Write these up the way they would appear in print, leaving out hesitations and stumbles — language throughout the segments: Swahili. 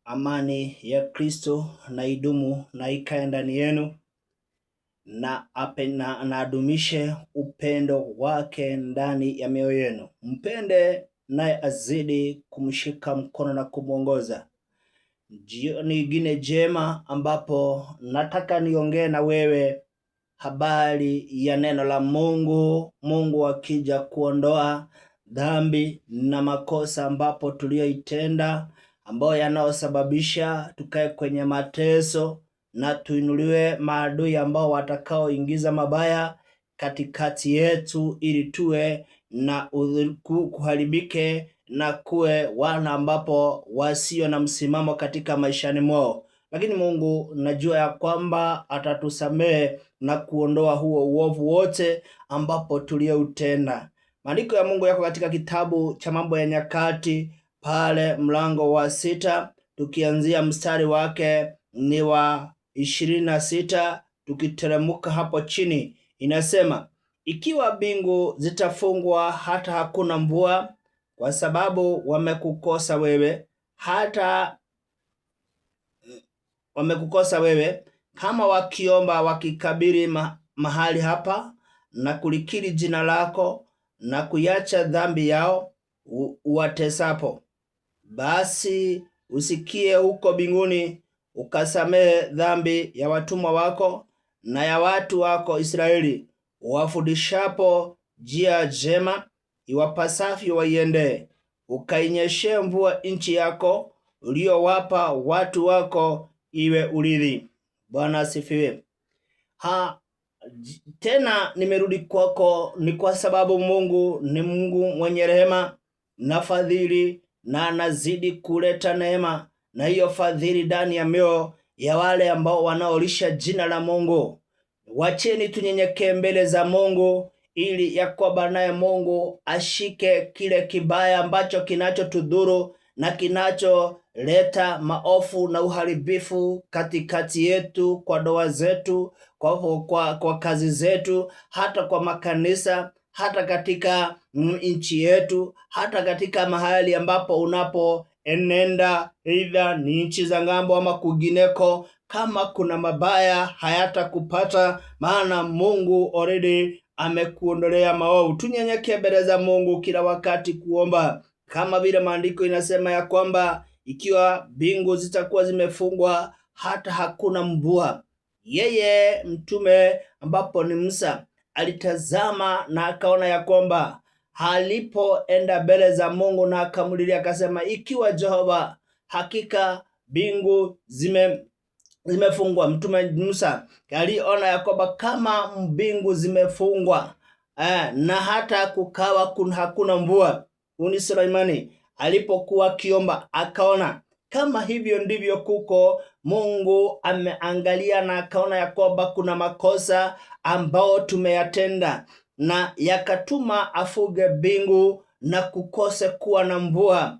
Amani ya Kristo na idumu na ikae ndani yenu, na adumishe upendo wake ndani ya mioyo yenu. Mpende naye azidi kumshika mkono na kumwongoza. Jioni ingine jema ambapo nataka niongee na wewe habari ya neno la Mungu. Mungu akija kuondoa dhambi na makosa ambapo tuliyoitenda, ambayo yanaosababisha tukae kwenye mateso, na tuinuliwe maadui ambao watakaoingiza mabaya katikati yetu, ili tuwe na kuharibike na kuwe wana ambapo wasio na msimamo katika maishani mwao. Lakini Mungu najua ya kwamba atatusamehe na kuondoa huo uovu wote ambapo tulioutenda. Maandiko ya Mungu yako katika kitabu cha Mambo ya Nyakati pale mlango wa 6, tukianzia mstari wake ni wa 26, tukiteremuka hapo chini inasema, ikiwa mbingu zitafungwa hata hakuna mvua, kwa sababu wamekukosa wewe, kama wakiomba wakikabiri mahali hapa na kulikiri jina lako na kuiacha dhambi yao uwatesapo, basi usikie huko mbinguni, ukasamehe dhambi ya watumwa wako na ya watu wako Israeli, uwafundishapo njia njema iwapasavyo waiendee, ukainyeshe mvua nchi yako uliowapa watu wako iwe urithi. Bwana asifiwe. Tena nimerudi kwako ni kwa sababu Mungu ni Mungu mwenye rehema na fadhili, na anazidi kuleta neema na hiyo fadhili ndani ya mioyo ya wale ambao wanaolisha jina la Mungu. Wacheni tunyenyekee mbele za Mungu, ili ya kwamba naye Mungu ashike kile kibaya ambacho kinachotudhuru na kinacholeta maofu na uharibifu katikati yetu, kwa ndoa zetu, kwa kazi zetu, hata kwa makanisa, hata katika nchi yetu, hata katika mahali ambapo unapoenenda, either ni nchi za ngambo ama kugineko. Kama kuna mabaya hayatakupata, maana Mungu already amekuondolea maovu. Tunyenyekee mbele za Mungu kila wakati kuomba, kama vile maandiko inasema ya kwamba ikiwa mbingu zitakuwa zimefungwa hata hakuna mvua. Yeye mtume ambapo ni Musa alitazama na akaona ya kwamba alipoenda mbele za Mungu na akamulilia akasema, ikiwa Jehova hakika mbingu zimefungwa. Mtume Musa aliona ya kwamba kama mbingu zimefungwa na hata kukawa hakuna mvua, Suleimani alipokuwa akiomba akaona kama hivyo ndivyo kuko, Mungu ameangalia na akaona ya kwamba kuna makosa ambao tumeyatenda, na yakatuma afuge mbingu na kukose kuwa na mvua.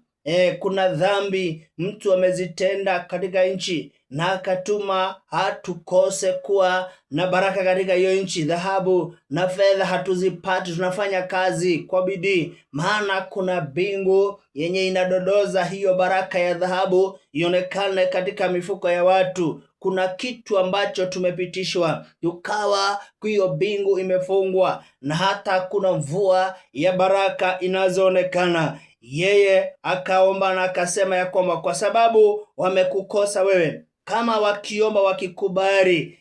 Kuna dhambi mtu amezitenda katika nchi, na akatuma hatukose kuwa na baraka katika hiyo nchi. Dhahabu na fedha hatuzipati, tunafanya kazi kwa bidii, maana kuna mbingu yenye inadodoza hiyo baraka ya dhahabu ionekane katika mifuko ya watu. Kuna kitu ambacho tumepitishwa, tukawa hiyo mbingu imefungwa na hata kuna mvua ya baraka inazoonekana. Yeye akaomba na akasema ya kwamba kwa sababu wamekukosa wewe, kama wakiomba wakikubali,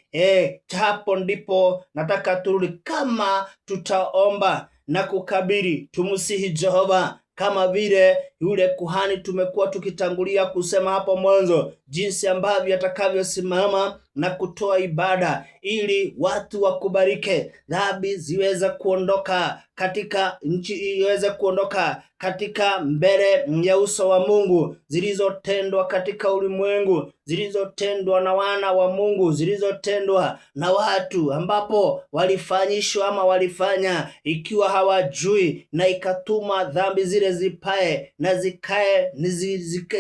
hapo ndipo nataka turudi. Kama tutaomba na kukabiri, tumusihi Jehova kama vile yule kuhani tumekuwa tukitangulia kusema hapo mwanzo, jinsi ambavyo atakavyosimama na kutoa ibada ili watu wakubarike, dhambi ziweze kuondoka katika nchi, iweze kuondoka katika mbele ya uso wa Mungu, zilizotendwa katika ulimwengu, zilizotendwa na wana wa Mungu, zilizotendwa na watu ambapo walifanyishwa ama walifanya ikiwa hawajui, na ikatuma dhambi zile zipae na zikae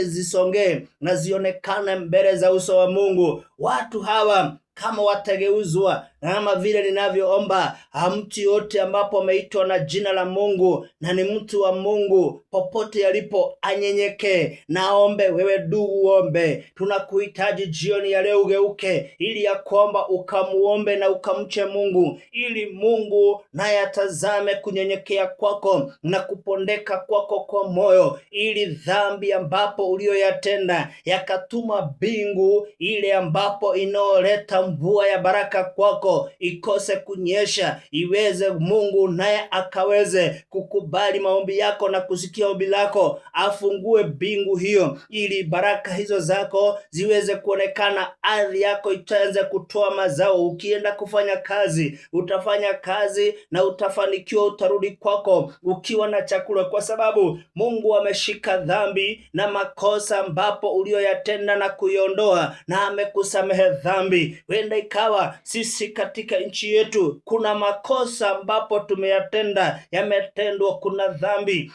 zisongee na zionekane mbele za uso wa Mungu. Watu hawa kama watageuzwa, kama vile ninavyoomba, mtu yote ambapo ameitwa na jina la Mungu na ni mtu wa Mungu, popote alipo anyenyekee. Naombe wewe ndugu uombe. Tunakuhitaji jioni ya leo ugeuke, ili ya kwamba ukamuombe na ukamche Mungu, ili Mungu naye atazame kunyenyekea kwako na kupondeka kwako kwa moyo, ili dhambi ambapo uliyoyatenda yakatuma mbingu ile ambapo inaoleta mvua ya baraka kwako ikose kunyesha, iweze Mungu naye akaweze kukubali maombi yako na kusikia ombi lako, afungue mbingu hiyo ili baraka hizo zako ziweze kuonekana. Ardhi yako itaanza kutoa mazao. Ukienda kufanya kazi, utafanya kazi na utafanikiwa. Utarudi kwako ukiwa na chakula, kwa sababu Mungu ameshika dhambi na makosa ambapo uliyoyatenda na kuiondoa, na amekusamehe dhambi. Wenda ikawa sisi katika nchi yetu kuna makosa ambapo tumeyatenda, yametendwa, kuna dhambi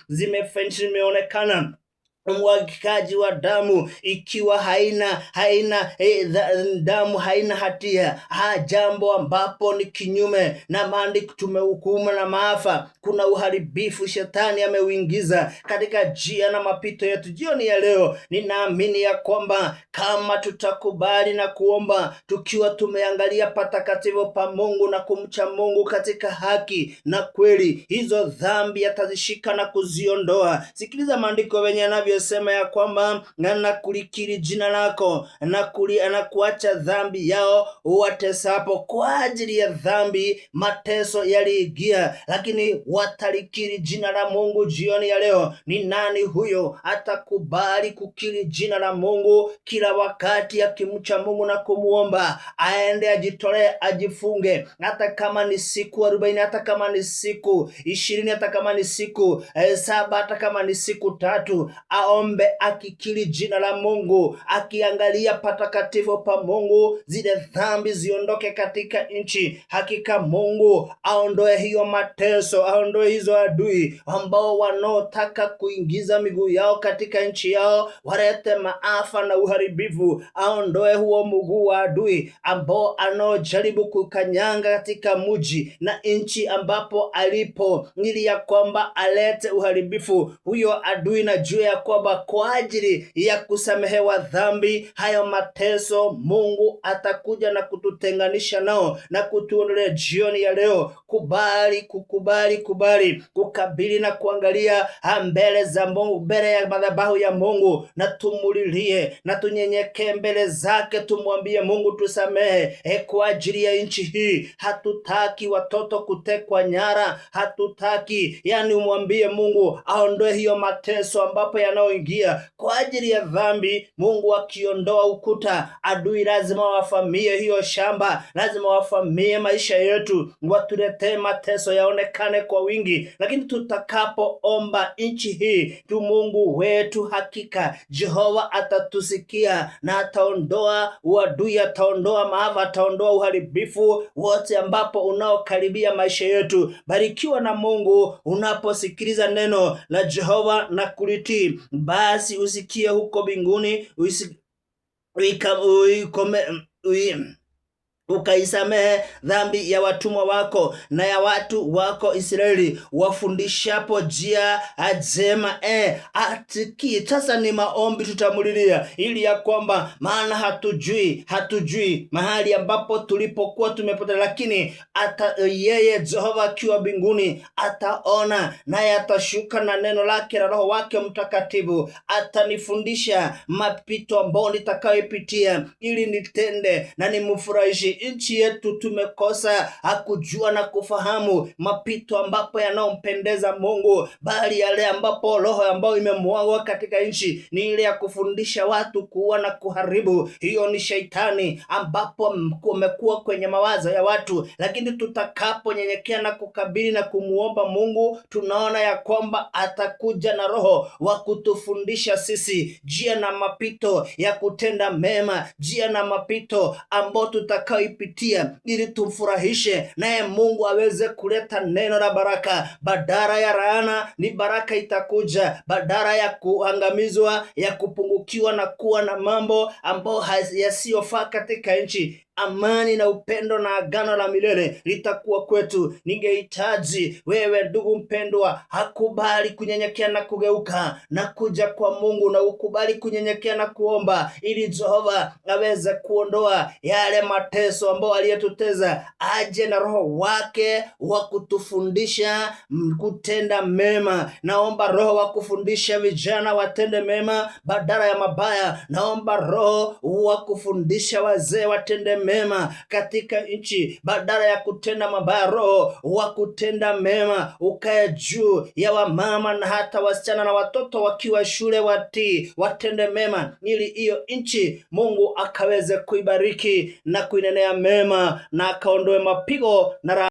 zimeonekana, umwagikaji wa damu ikiwa damu haina hatia, jambo ambapo ni kinyume na maandiko, tumehukumu na maafa. Kuna uharibifu shetani ameuingiza katika njia na mapito yetu. Jioni ya leo ninaamini ya kwamba kama tutakubali na kuomba tukiwa tumeangalia patakatifu pa Mungu na kumcha Mungu katika haki na kweli, hizo dhambi atazishika na kuziondoa. Sikiliza maandiko wenye sema ya kwamba na kulikiri jina lako na kuacha dhambi yao watesapo. Kwa ajili ya dhambi mateso yaliingia, lakini watalikiri jina la Mungu. Jioni ya leo ni nani huyo atakubali kukiri jina la Mungu kila wakati, akimcha Mungu na kumuomba? Aende ajitolee, ajifunge, hata kama ni siku 40, hata kama ni siku 20, hata kama ni siku 7, hata kama ni siku 3, aombe akikiri jina la Mungu, akiangalia patakatifu pa Mungu, zile dhambi ziondoke katika nchi. Hakika Mungu aondoe hiyo mateso, aondoe hizo adui ambao wanaotaka kuingiza miguu yao katika nchi yao, walete maafa na uharibifu. Aondoe huo mguu wa adui ambao anaojaribu kukanyanga katika mji na nchi ambapo alipo, ili ya kwamba alete uharibifu. Huyo adui na juu ya kwamba kwa ajili ya kusamehewa dhambi, hayo mateso, Mungu atakuja na kututenganisha nao na kutuondolea. Jioni ya leo kubali kukabili na kuangalia mbele za Mungu, mbele ya madhabahu ya Mungu, na tumulilie na tunyenyekee mbele zake, tumwambie Mungu tusamehe kwa ajili ya nchi hii. Hatutaki watoto kutekwa nyara, hatutaki, umwambie Mungu aondoe hiyo mateso ambapo yanaoingia kwa ajili ya dhambi. Mungu akiondoa ukuta, adui lazima wafamie hiyo shamba, lazima wafamie maisha yetu, watuletee mateso yaonekane kwa wingi. Lakini tutakapoomba nchi hii tu, Mungu wetu hakika Jehova atatusikia na ataondoa uadui, ataondoa maafa, ataondoa uharibifu wote ambapo unaokaribia maisha yetu. Barikiwa na Mungu unaposikiliza neno la Jehova na kulitii. Basi usikie huko mbinguni, ukaisamehe dhambi ya watumwa wako na ya watu wako Israeli, wafundishapo njia njema. Atiki sasa ni maombi tutamulilia, ili ya kwamba maana hatujui mahali ambapo tulipokuwa tumepotea, lakini yeye Jehova akiwa mbinguni ataona, naye atashuka na neno lake na Roho wake Mtakatifu, atanifundisha mapito ambayo nitakayopitia, ili nitende na nimfurahishe. Nchi yetu tumekosa kujua na kufahamu mapito ambapo yanayompendeza Mungu, bali yale ambapo roho ambayo imemwagwa katika nchi ni ile ya kufundisha watu kuua na kuharibu. Hiyo ni Shetani ambapo umekuwa kwenye mawazo ya watu. Lakini tutakaponyenyekea na kukabili na kumuomba Mungu, tunaona ya kwamba atakuja na roho wa kutufundisha sisi njia na mapito ya kutenda mema, njia na mapito ambao tutakayoipitia ili tumfurahishe, naye Mungu aweze kuleta neno la baraka. Badala ya laana ni baraka itakuja, badala ya kuangamizwa, ya kupungukiwa na kuwa na mambo ambayo yasiyofaa katika nchi, amani na upendo na agano la milele litakuwa kwetu. Ningehitaji wewe ndugu mpendwa, hakubali kunyenyekea na kugeuka na kuja kwa Mungu, na ukubali kunyenyekea na kuomba ili Jehova aweze kuondoa yale mateso ambayo aliyetuteza, aje na Roho wake wa kutufundisha kutenda mema. Naomba Roho wa kufundisha vijana watende mema badala ya mabaya. Naomba Roho wa kufundisha wazee watende mema katika nchi badala ya kutenda mabaya. Roho wa kutenda mema ukae juu ya wamama na hata wasichana na watoto wakiwa shule, watende mema ili hiyo nchi Mungu akaweze kuibariki na kuinenea mema na akaondoe mapigo na